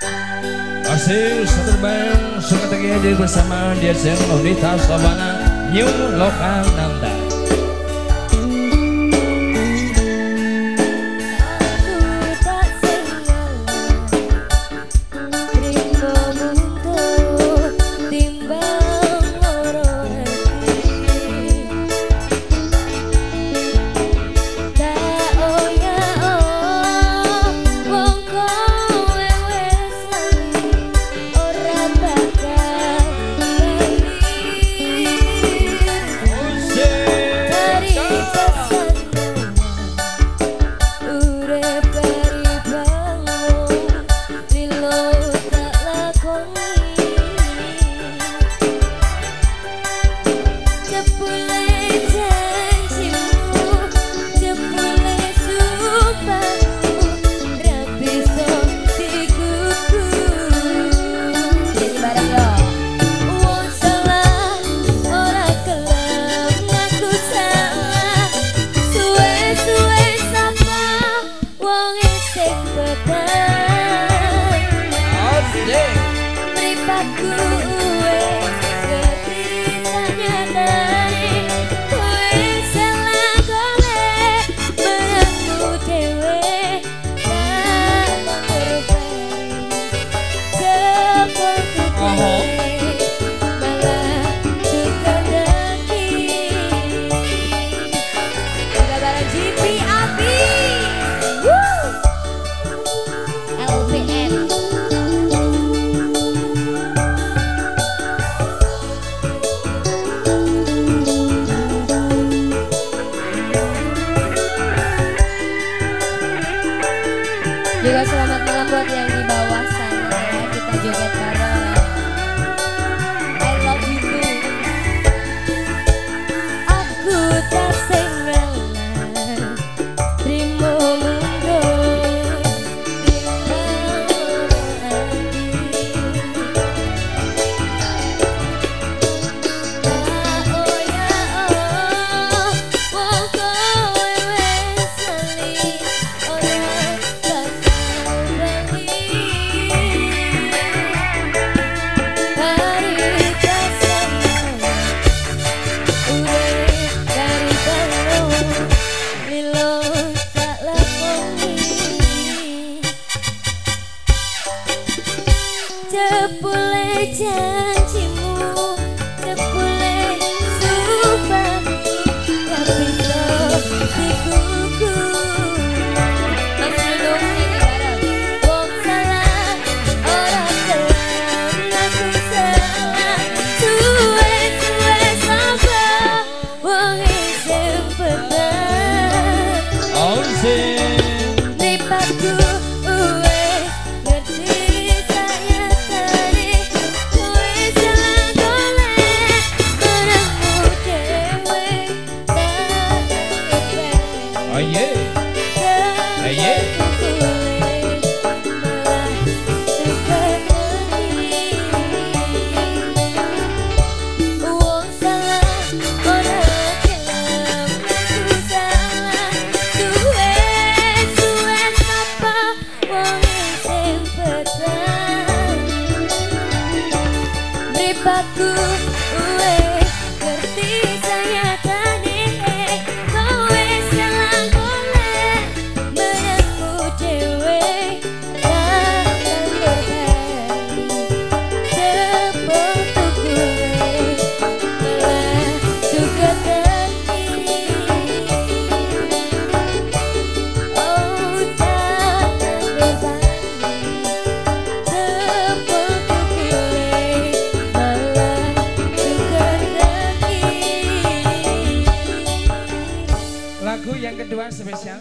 Masih satu band suka hadir bersama dia Unita Sabana New Lokal Nanda. Juga selamat malam buat yang di bawah sana ya, kita joget bareng. I love you too. Aku tak sengalah terima mundur timbang hati. Oh ya oh, wong kowe wes lali ora Jebule janjimu, jebule sumpahmu, gak bisa dikuku. Mas Lulung ini bareng. Wong salah, orang kelam, aku salah. Suwe-suwe sapa, wong isih petang. Mripatku Mripatku wes ngerti saya tadi kowe salah golek menangku dhewe tak ngerti tepuk tukule malah juga ngerti oh tak ngerti lagu yang kedua spesial